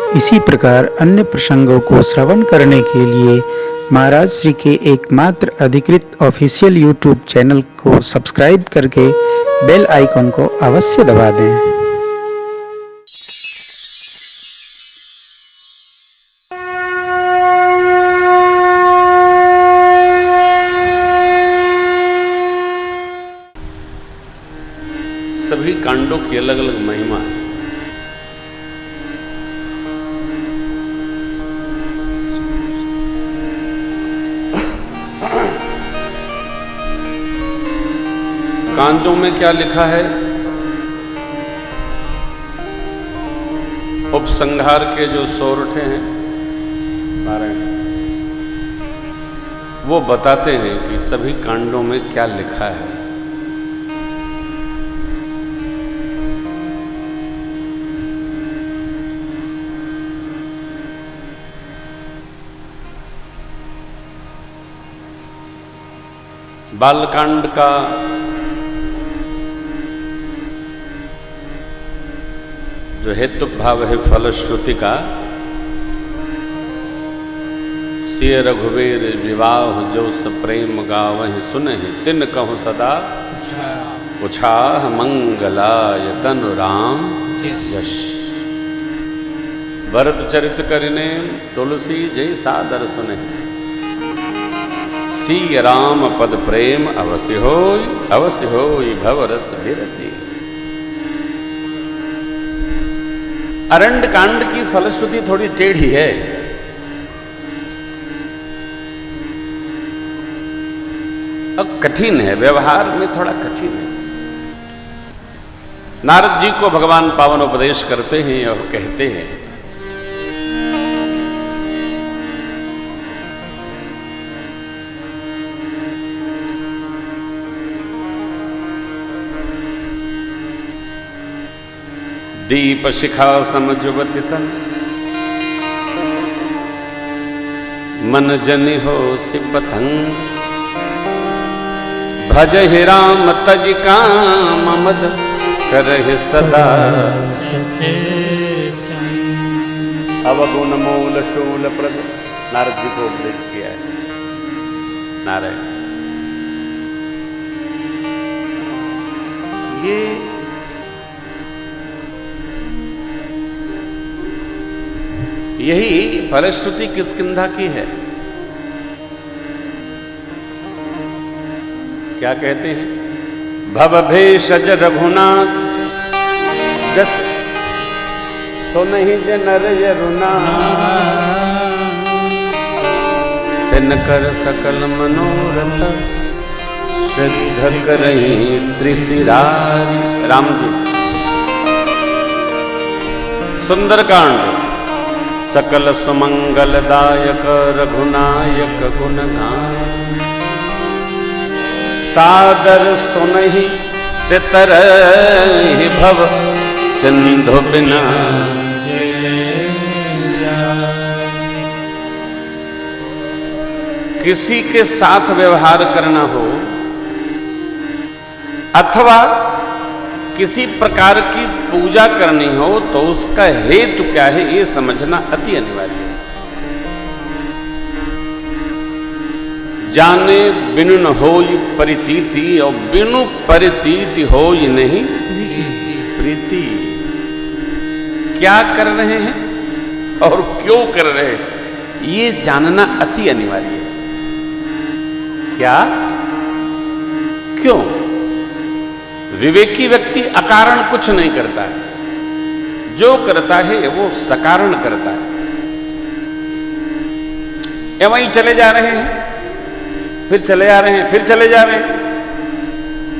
इसी प्रकार अन्य प्रसंगों को श्रवण करने के लिए महाराज श्री के एकमात्र अधिकृत ऑफिशियल यूट्यूब चैनल को सब्सक्राइब करके बेल आइकन को अवश्य दबा दें। सभी कांडों की अलग अलग महिमा है। कांडों में क्या लिखा है? उपसंहार के जो सोरठे हैं नारायण, वो बताते हैं कि सभी कांडों में क्या लिखा है। बालकांड का जो हेतुक भाव है फलश्रुति का, सिय रघुवीर विवाह जो प्रेम गावहि सुनहि तिन कहु सदा उछाह मंगलाय तनु राम यश। भरत चरित करिने तुलसी जय सादर सुनहि सिय राम पद प्रेम अवश्य होई भवरस भिरति। अरण्य कांड की फलश्रुति थोड़ी टेढ़ी है। अब कठिन है, व्यवहार में थोड़ा कठिन है। नारद जी को भगवान पावन उपदेश करते हैं और कहते हैं, दीप शिखा समझुवति तन मन जनि हो सिपतंग भज ही राम तज काम मद करहि सदा अवगुण मूल शूल प्रद। नारद जी को उपदेश किया है नारायण। ये यही फलश्रुति किष्किंधा की है। क्या कहते हैं? भव भेषज रघुनाथ जस सुनहि जनर यरुना तिन कर सकल मनोरथ सिद्ध करहि त्रिशिरारी। राम जी सुंदरकांड सकल सुमंगलदायक रघुनायक गुणगान सादर सुनहि तितरहि भव सिंधु बिना। किसी के साथ व्यवहार करना हो अथवा किसी प्रकार की पूजा करनी हो तो उसका हेतु क्या है, ये समझना अति अनिवार्य है। जाने बिनु न होई परितीति और बिनु परितीति होई नहीं प्रीति। क्या कर रहे हैं और क्यों कर रहे हैं, ये जानना अति अनिवार्य है। क्या क्यों? विवेकी व्यक्ति अकारण कुछ नहीं करता है, जो करता है वो सकारण करता है। या वहीं चले जा रहे हैं, फिर चले जा रहे हैं, फिर चले जा रहे हैं,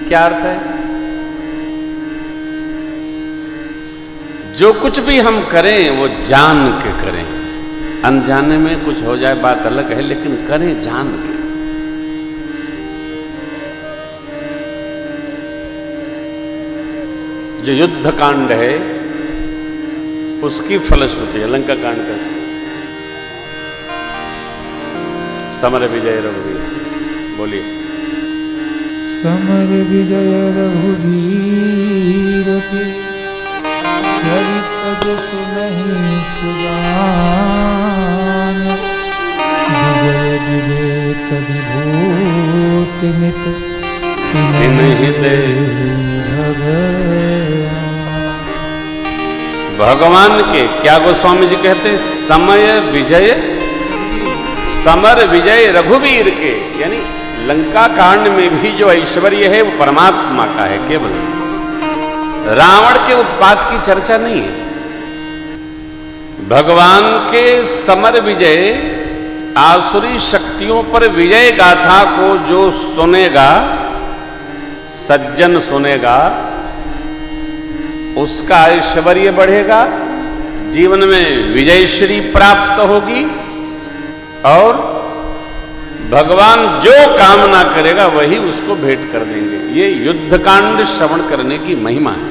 क्या अर्थ है? जो कुछ भी हम करें वो जान के करें। अनजाने में कुछ हो जाए बात अलग है, लेकिन करें जान के। जो युद्ध कांड है उसकी फलश्रुति है लंका कांड का। समर विजय रघुवीर, बोलिए। समर विजय रघुवीर के चरित जो सुनहि सुजान दे। भगवान के क्या गोस्वामी जी कहते, समय विजय समर विजय रघुवीर के, यानी लंका कांड में भी जो ऐश्वर्य है वो परमात्मा का है केवल, रावण के उत्पात की चर्चा नहीं है। भगवान के समर विजय, आसुरी शक्तियों पर विजय गाथा को जो सुनेगा, सज्जन सुनेगा, उसका ऐश्वर्य बढ़ेगा, जीवन में विजयश्री प्राप्त होगी और भगवान जो कामना करेगा वही उसको भेंट कर देंगे। ये युद्धकांड श्रवण करने की महिमा है।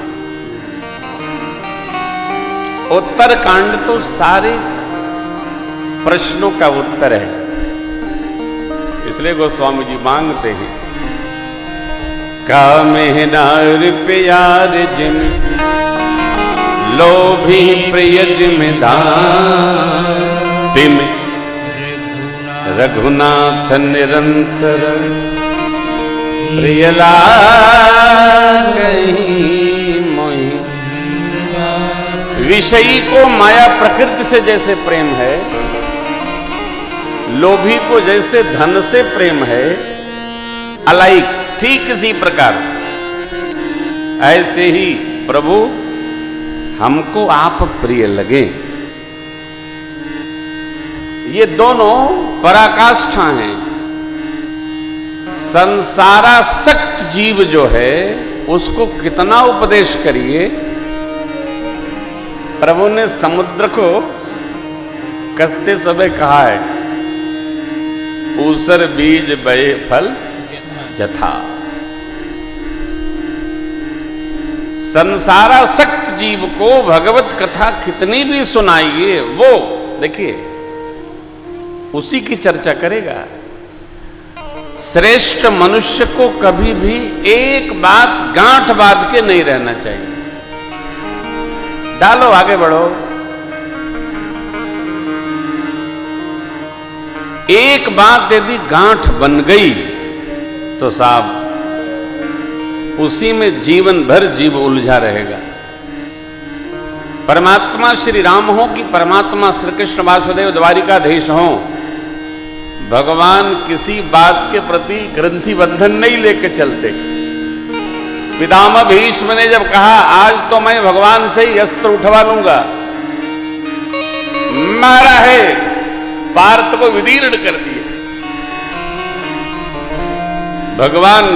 उत्तर कांड तो सारे प्रश्नों का उत्तर है, इसलिए गोस्वामी जी मांगते हैं, कामे नार प्यार जिम लोभी प्रिय जिमिदार, तिम रघुनाथ निरंतर प्रिय लागहि मोहि। विषयी को माया प्रकृति से जैसे प्रेम है, लोभी को जैसे धन से प्रेम है, अलाइक ठीक इसी प्रकार ऐसे ही प्रभु हमको आप प्रिय लगे। ये दोनों पराकाष्ठा हैं। संसारासक्त जीव जो है उसको कितना उपदेश करिए। प्रभु ने समुद्र को कसते समय कहा है, ऊसर बीज बहे फल जथा। संसारासक्त जीव को भगवत कथा कितनी भी सुनाइए, वो देखिए उसी की चर्चा करेगा। श्रेष्ठ मनुष्य को कभी भी एक बात गांठ बांध के नहीं रहना चाहिए। डालो, आगे बढ़ो। एक बात यदि गांठ बन गई तो साहब उसी में जीवन भर जीव उलझा रहेगा। परमात्मा श्री राम हो कि परमात्मा श्री कृष्ण वासुदेव द्वारिकाधीश हो, भगवान किसी बात के प्रति ग्रंथि बंधन नहीं लेके चलते। पितामह भीष्म ने जब कहा आज तो मैं भगवान से ही अस्त्र उठवा लूंगा, मारा है, पार्थ को विदीर्ण कर दिया। भगवान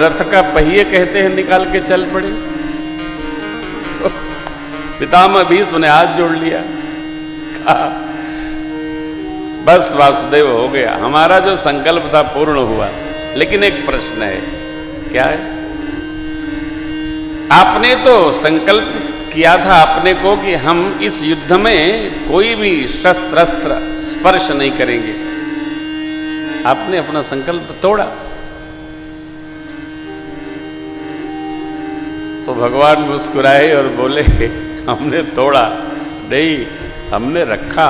रथ का पहिए कहते हैं निकाल के चल पड़े, तो पितामह भीष्म ने हाथ जोड़ लिया, कहा बस वासुदेव हो गया, हमारा जो संकल्प था पूर्ण हुआ। लेकिन एक प्रश्न है, क्या है? आपने तो संकल्प किया था अपने को कि हम इस युद्ध में कोई भी शस्त्र स्पर्श नहीं करेंगे। आपने अपना संकल्प तोड़ा। तो भगवान मुस्कुराए और बोले हमने तोड़ा नहीं, हमने रखा।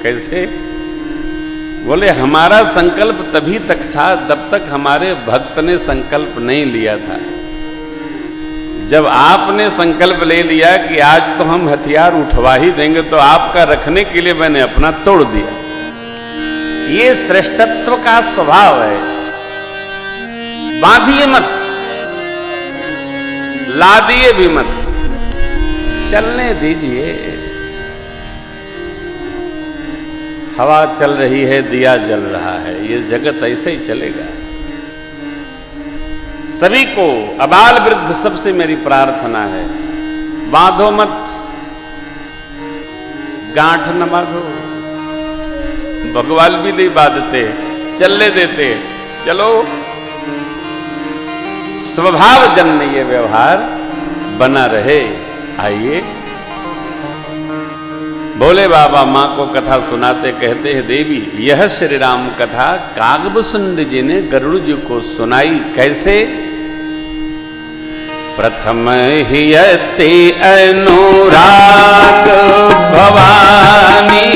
कैसे? बोले हमारा संकल्प तभी तक था जब तक हमारे भक्त ने संकल्प नहीं लिया था। जब आपने संकल्प ले लिया कि आज तो हम हथियार उठवा ही देंगे, तो आपका रखने के लिए मैंने अपना तोड़ दिया। ये श्रेष्ठत्व का स्वभाव है। बांधिए मत, लादिए भी मत, चलने दीजिए। हवा चल रही है, दिया जल रहा है, ये जगत ऐसे ही चलेगा। सभी को, अबाल वृद्ध सबसे मेरी प्रार्थना है, बांधो मत, गांठ न बांधो। भगवान भी नहीं बांधते, चलने देते। चलो, स्वभाव जन्य ये व्यवहार बना रहे। आइए, भोले बाबा माँ को कथा सुनाते कहते हैं, देवी यह श्री राम कथा कागभूषुंड जी ने गरुड़ जी को सुनाई। कैसे? प्रथम ही अति अनुराग भवानी,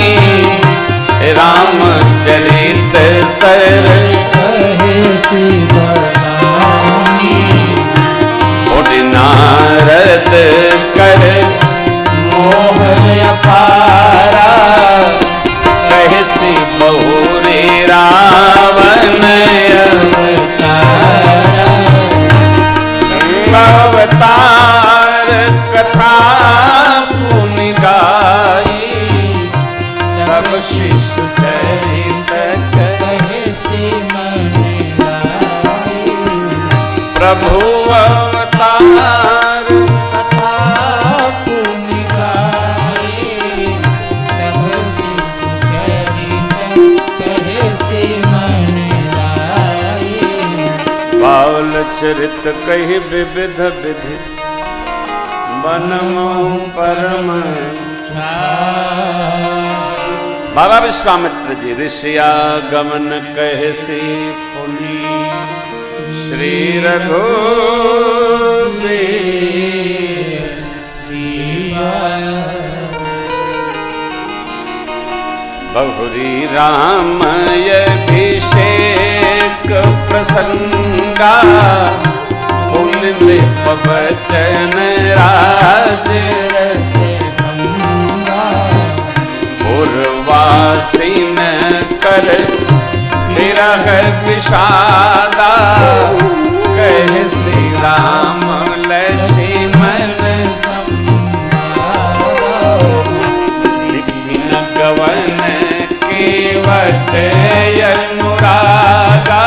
रामचरित सर कहे कर मोह अपारा, कैसी बहुरे रावण अवतार कथा पुनि गाई, तब शिशु चरित कहे से मन लाई। प्रभु अवतार कथा पुनि गाई, तब शिशु चरित कहे से मन लाई। बाल चरित कहि विविध विधि, बनमहु परम बाबा विश्वामित्र जी ऋषिया गमन कहे से पुनि, श्री रघुवीर बहुरी रामय अभिषेक प्रसंगा, पुण्य में पवचन राज रस गंगा। पूर्वासी न कर विरह विषादा, कह श्री राम लक्ष्मण संवादा। विघ्न गवन केवट अनुरागा,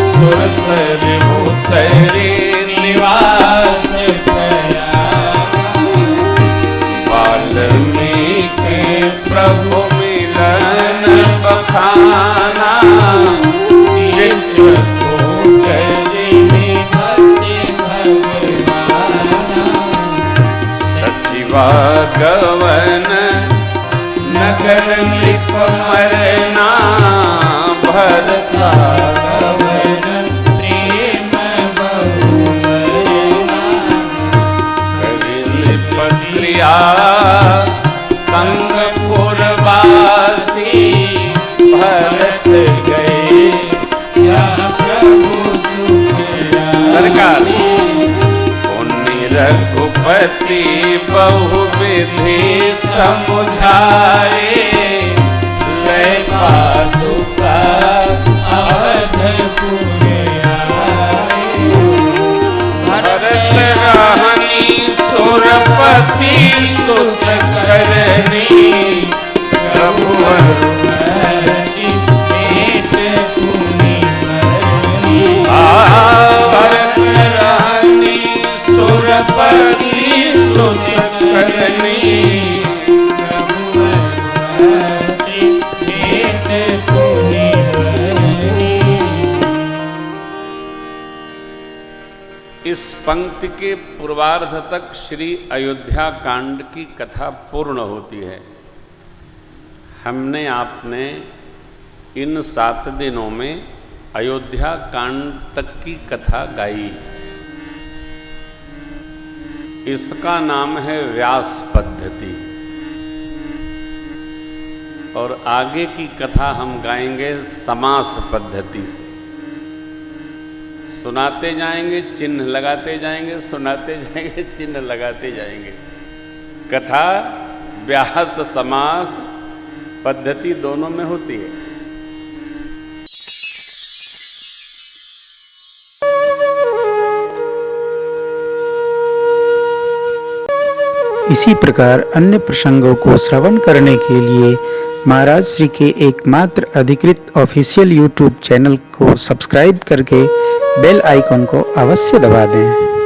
सुरसर उतरे निवास वाल्मीकि प्रभु मिलन बखाना, चित्रकूट जिमि बसे भगवाना। सचिवा गवन नगर नृप मरना, भरता गवन प्रेम बहुमरना। करिल पत्रिया संग पुरवासी, भरत गए या प्रभु सरकार। पुण्य रघुपति बहुविधि समुझाए, लय पादुका अवधपुर आए। भरत रहनी सुरपति सुत करनी, रघुवर पेट पुनि भरनी। भरत रहनी सुरपति सुत करनी, इस पंक्ति के पूर्वार्ध तक श्री अयोध्या कांड की कथा पूर्ण होती है। हमने आपने इन 7 दिनों में अयोध्या कांड तक की कथा गाई। इसका नाम है व्यास पद्धति, और आगे की कथा हम गाएंगे समास पद्धति से। सुनाते जाएंगे, चिन्ह लगाते जाएंगे, सुनाते जाएंगे, चिन्ह लगाते जाएंगे। कथा व्यास समास पद्धति दोनों में होती है। इसी प्रकार अन्य प्रसंगों को श्रवण करने के लिए महाराज श्री के एकमात्र अधिकृत ऑफिशियल यूट्यूब चैनल को सब्सक्राइब करके बेल आइकॉन को अवश्य दबा दें।